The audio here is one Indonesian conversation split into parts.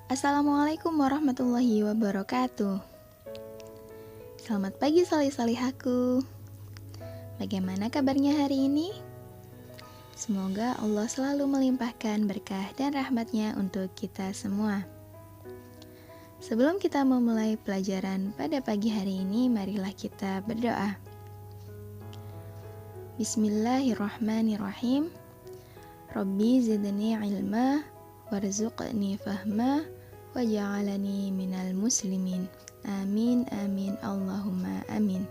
Assalamualaikum warahmatullahi wabarakatuh. Selamat pagi salih-salihaku. Bagaimana kabarnya hari ini? Semoga Allah selalu melimpahkan berkah dan rahmatnya untuk kita semua. Sebelum kita memulai pelajaran pada pagi hari ini, marilah kita berdoa. Bismillahirrahmanirrahim. Rabbi zidni ilma warzuqni fahma waj'alani minal muslimin. Amin amin Allahumma amin.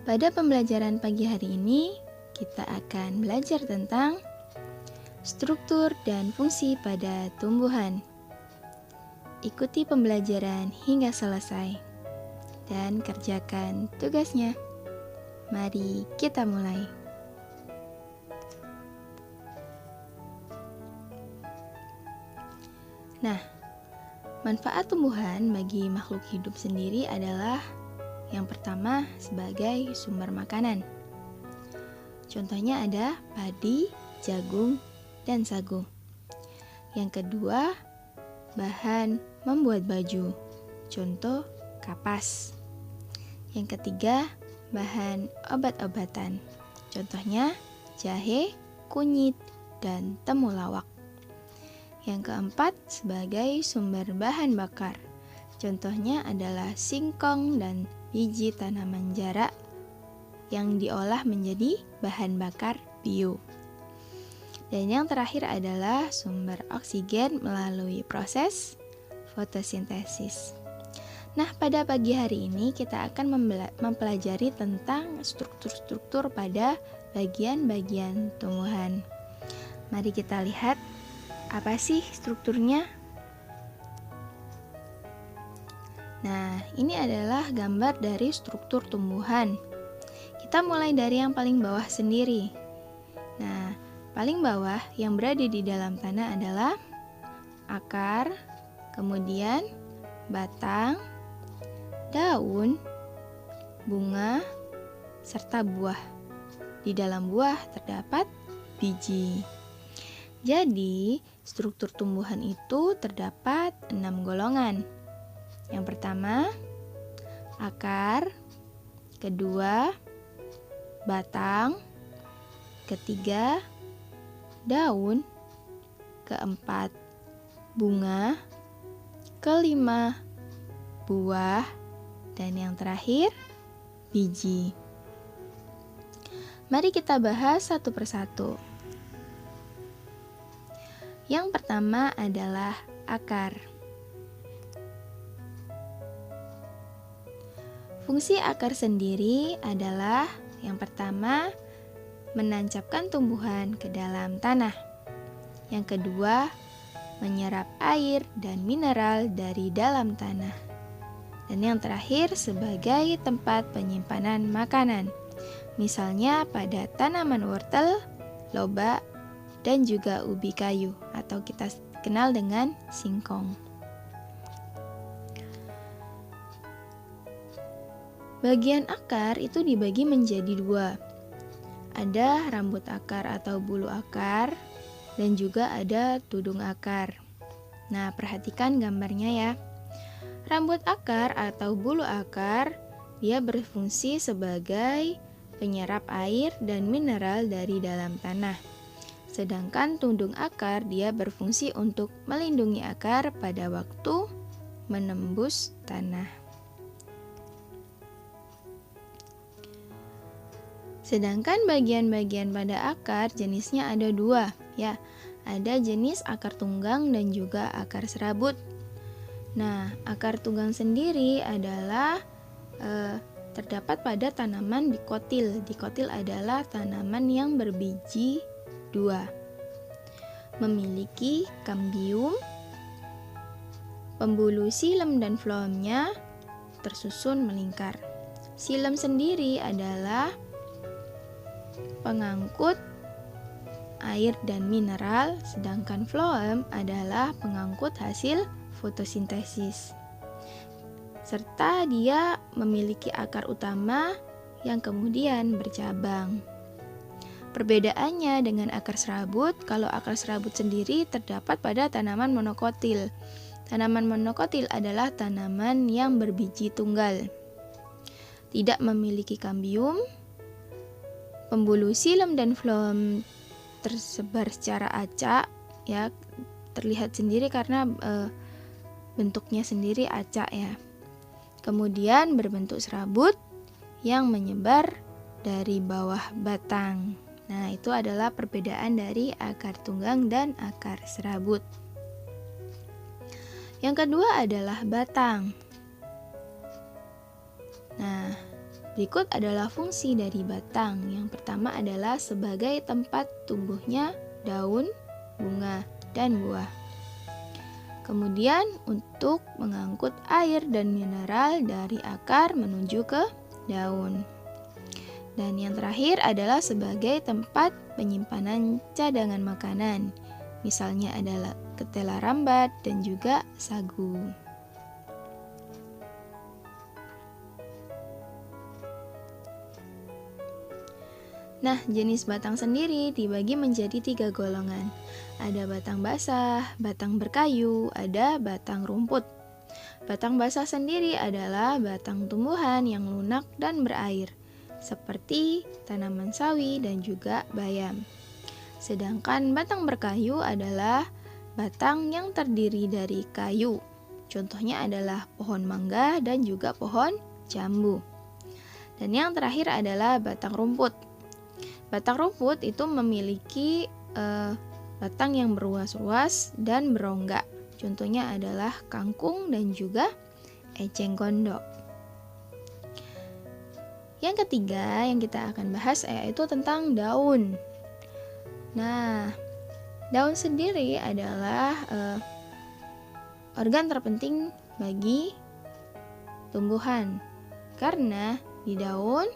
Pada pembelajaran pagi hari ini, kita akan belajar tentang struktur dan fungsi pada tumbuhan. Ikuti pembelajaran hingga selesai dan kerjakan tugasnya. Mari kita mulai. Nah, manfaat tumbuhan bagi makhluk hidup sendiri adalah yang pertama sebagai sumber makanan. Contohnya ada padi, jagung, dan sagu. Yang kedua, bahan membuat baju. Contoh kapas. Yang ketiga, bahan obat-obatan. Contohnya jahe, kunyit, dan temulawak. Yang keempat, sebagai sumber bahan bakar. Contohnya adalah singkong dan biji tanaman jarak yang diolah menjadi bahan bakar bio. Dan yang terakhir adalah sumber oksigen melalui proses fotosintesis. Nah, pada pagi hari ini kita akan mempelajari tentang struktur-struktur pada bagian-bagian tumbuhan. Mari kita lihat apa sih strukturnya? Nah, ini adalah gambar dari struktur tumbuhan. Kita mulai dari yang paling bawah sendiri. Nah, paling bawah yang berada di dalam tanah adalah akar, kemudian batang, daun, bunga, serta buah. Di dalam buah terdapat biji. Jadi, struktur tumbuhan itu terdapat 6 golongan. Yang pertama, akar. Kedua, batang. Ketiga, daun. Keempat, bunga. Kelima, buah. Dan yang terakhir, biji. Mari kita bahas satu persatu. Yang pertama adalah akar. Fungsi akar sendiri adalah yang pertama, menancapkan tumbuhan ke dalam tanah. Yang kedua, menyerap air dan mineral dari dalam tanah. Dan yang terakhir, sebagai tempat penyimpanan makanan. Misalnya pada tanaman wortel, lobak, dan juga ubi kayu atau kita kenal dengan singkong. Bagian akar itu dibagi menjadi dua. Ada rambut akar atau bulu akar dan juga ada tudung akar. Nah, perhatikan gambarnya ya. Rambut akar atau bulu akar dia berfungsi sebagai penyerap air dan mineral dari dalam tanah. Sedangkan tudung akar dia berfungsi untuk melindungi akar pada waktu menembus tanah. Sedangkan bagian-bagian pada akar jenisnya ada dua, ya. Ada jenis akar tunggang dan juga akar serabut. Nah, akar tunggang sendiri adalah terdapat pada tanaman dikotil. Dikotil adalah tanaman yang berbiji dua, memiliki kambium, pembuluh xilem dan floemnya tersusun melingkar. Xilem sendiri adalah pengangkut air dan mineral, sedangkan floem adalah pengangkut hasil fotosintesis. Serta dia memiliki akar utama yang kemudian bercabang. Perbedaannya dengan akar serabut, kalau akar serabut sendiri terdapat pada tanaman monokotil. Tanaman monokotil adalah tanaman yang berbiji tunggal, tidak memiliki kambium, pembuluh xilem dan floem tersebar secara acak, ya, terlihat sendiri karena bentuknya sendiri acak ya. Kemudian berbentuk serabut yang menyebar dari bawah batang. Nah, itu adalah perbedaan dari akar tunggang dan akar serabut. Yang kedua adalah batang. Nah, berikut adalah fungsi dari batang. Yang pertama adalah sebagai tempat tumbuhnya daun, bunga, dan buah. Kemudian untuk mengangkut air dan mineral dari akar menuju ke daun. Dan yang terakhir adalah sebagai tempat penyimpanan cadangan makanan. Misalnya adalah ketela rambat dan juga sagu. Nah, jenis batang sendiri dibagi menjadi 3 golongan. Ada batang basah, batang berkayu, ada batang rumput. Batang basah sendiri adalah batang tumbuhan yang lunak dan berair, seperti tanaman sawi dan juga bayam. Sedangkan batang berkayu adalah batang yang terdiri dari kayu. Contohnya adalah pohon mangga dan juga pohon jambu. Dan yang terakhir adalah batang rumput. Batang rumput itu memiliki batang yang berruas-ruas dan berongga. Contohnya adalah kangkung dan juga eceng gondok. Yang ketiga yang kita akan bahas yaitu tentang daun. Nah, daun sendiri adalah organ terpenting bagi tumbuhan. Karena di daun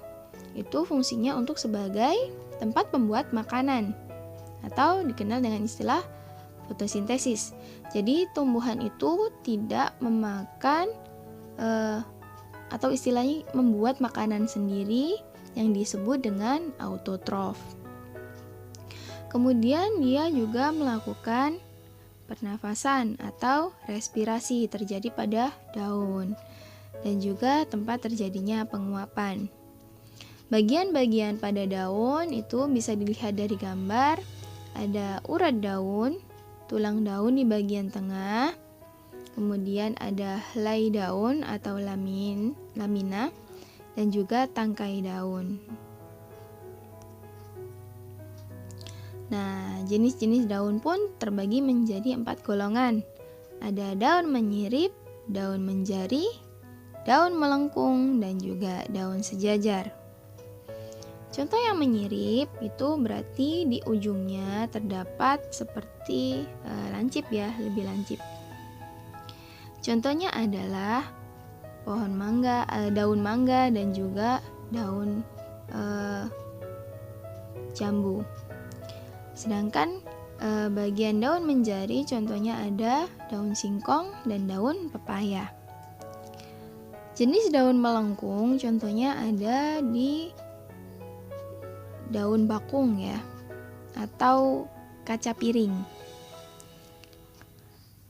itu fungsinya untuk sebagai tempat pembuat makanan atau dikenal dengan istilah fotosintesis. Jadi tumbuhan itu tidak memakan atau istilahnya membuat makanan sendiri yang disebut dengan autotrof. Kemudian dia juga melakukan pernafasan atau respirasi terjadi pada daun dan juga tempat terjadinya penguapan. Bagian-bagian pada daun itu bisa dilihat dari gambar. Ada urat daun, tulang daun di bagian tengah, kemudian ada helai daun atau lamina, dan juga tangkai daun. Nah, jenis-jenis daun pun terbagi menjadi 4 golongan. Ada daun menyirip, daun menjari, daun melengkung, dan juga daun sejajar. Contoh yang menyirip itu berarti di ujungnya terdapat seperti lancip ya, lebih lancip. Contohnya adalah pohon mangga, daun mangga dan juga daun jambu. Sedangkan bagian daun menjari contohnya ada daun singkong dan daun pepaya. Jenis daun melengkung contohnya ada di daun bakung ya, atau kaca piring.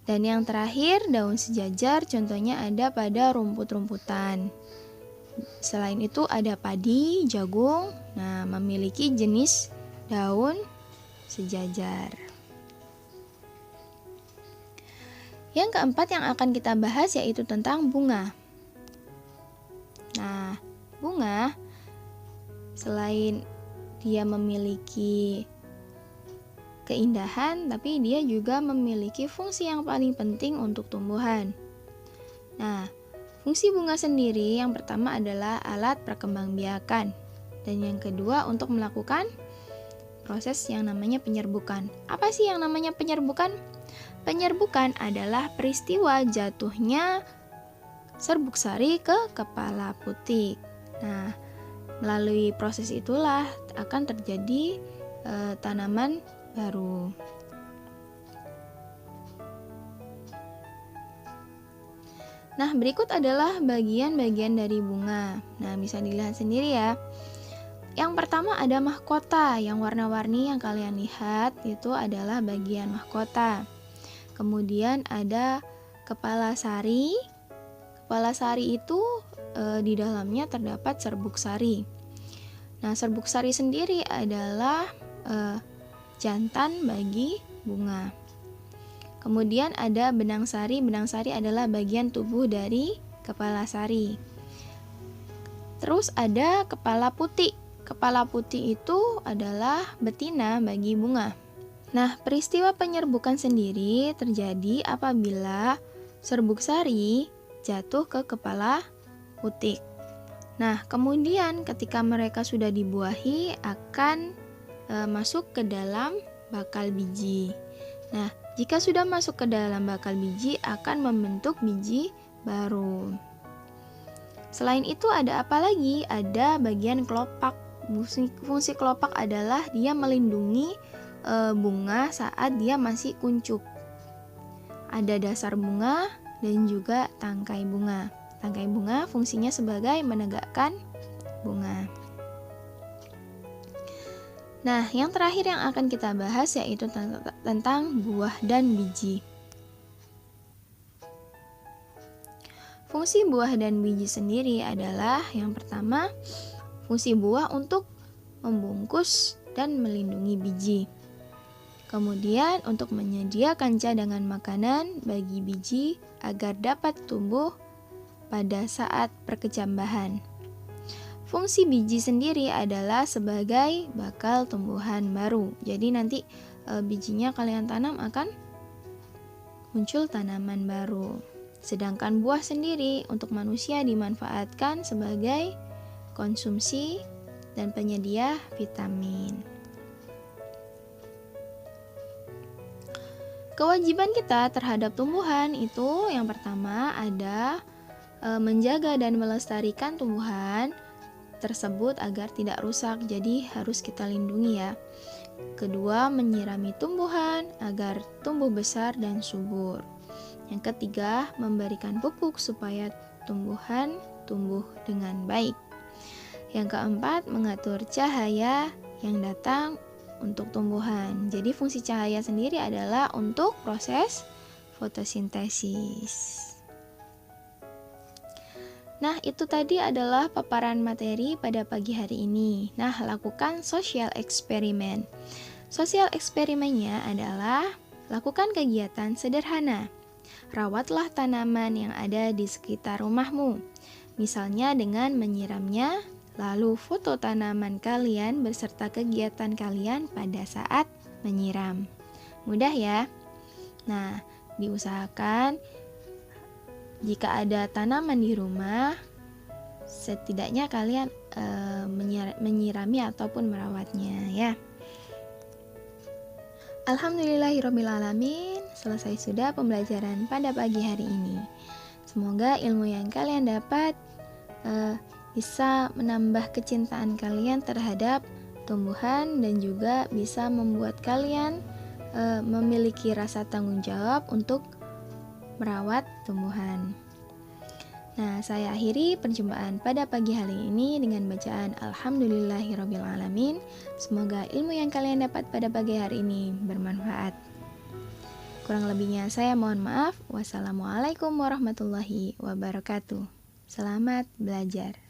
Dan yang terakhir daun sejajar contohnya ada pada rumput-rumputan. Selain itu ada padi, jagung, nah memiliki jenis daun sejajar. Yang keempat yang akan kita bahas yaitu tentang bunga. Nah, bunga selain dia memiliki keindahan, tapi dia juga memiliki fungsi yang paling penting untuk tumbuhan. Nah, fungsi bunga sendiri yang pertama adalah alat perkembangbiakan, dan yang kedua untuk melakukan proses yang namanya penyerbukan. Apa sih yang namanya penyerbukan? Penyerbukan adalah peristiwa jatuhnya serbuk sari ke kepala putik. Nah, melalui proses itulah akan terjadi tanaman baru. Nah, berikut adalah bagian-bagian dari bunga. Nah, bisa dilihat sendiri ya. Yang pertama ada mahkota, yang warna-warni yang kalian lihat itu adalah bagian mahkota. Kemudian ada kepala sari. Kepala sari itu di dalamnya terdapat serbuk sari. Nah, serbuk sari sendiri adalah jantan bagi bunga. Kemudian ada benang sari. Benang sari adalah bagian tubuh dari kepala sari. Terus ada kepala putih. Kepala putih itu adalah betina bagi bunga. Nah, peristiwa penyerbukan sendiri terjadi apabila serbuk sari jatuh ke kepala putih. Nah, kemudian ketika mereka sudah dibuahi akan masuk ke dalam bakal biji. Nah, jika sudah masuk ke dalam bakal biji akan membentuk biji baru. Selain itu ada apa lagi? Ada bagian kelopak. Fungsi kelopak adalah dia melindungi bunga saat dia masih kuncup. Ada dasar bunga dan juga tangkai bunga. Tangkai bunga fungsinya sebagai menegakkan bunga. Nah, yang terakhir yang akan kita bahas yaitu tentang buah dan biji. Fungsi buah dan biji sendiri adalah yang pertama, fungsi buah untuk membungkus dan melindungi biji. Kemudian untuk menyediakan cadangan makanan bagi biji agar dapat tumbuh pada saat perkecambahan. Fungsi biji sendiri adalah sebagai bakal tumbuhan baru. Jadi nanti bijinya kalian tanam akan muncul tanaman baru. Sedangkan buah sendiri untuk manusia dimanfaatkan sebagai konsumsi dan penyedia vitamin. Kewajiban kita terhadap tumbuhan itu yang pertama ada menjaga dan melestarikan tumbuhan tersebut agar tidak rusak, jadi harus kita lindungi ya. Kedua, menyirami tumbuhan agar tumbuh besar dan subur. Yang ketiga, memberikan pupuk supaya tumbuhan tumbuh dengan baik. Yang keempat, mengatur cahaya yang datang untuk tumbuhan. Jadi fungsi cahaya sendiri adalah untuk proses fotosintesis. Nah, itu tadi adalah paparan materi pada pagi hari ini. Nah, lakukan social eksperimen. Social eksperimennya adalah lakukan kegiatan sederhana. Rawatlah tanaman yang ada di sekitar rumahmu. Misalnya dengan menyiramnya, lalu foto tanaman kalian beserta kegiatan kalian pada saat menyiram. Mudah ya? Nah, diusahakan jika ada tanaman di rumah, setidaknya kalian menyirami ataupun merawatnya ya. Alhamdulillahirrabbilalamin, selesai sudah pembelajaran pada pagi hari ini. Semoga ilmu yang kalian dapat bisa menambah kecintaan kalian terhadap tumbuhan dan juga bisa membuat kalian memiliki rasa tanggung jawab untuk merawat tumbuhan. Nah, saya akhiri perjumpaan pada pagi hari ini dengan bacaan Alhamdulillahirrabbilalamin. Semoga ilmu yang kalian dapat pada pagi hari ini bermanfaat. Kurang lebihnya saya mohon maaf. Wassalamualaikum warahmatullahi wabarakatuh. Selamat belajar.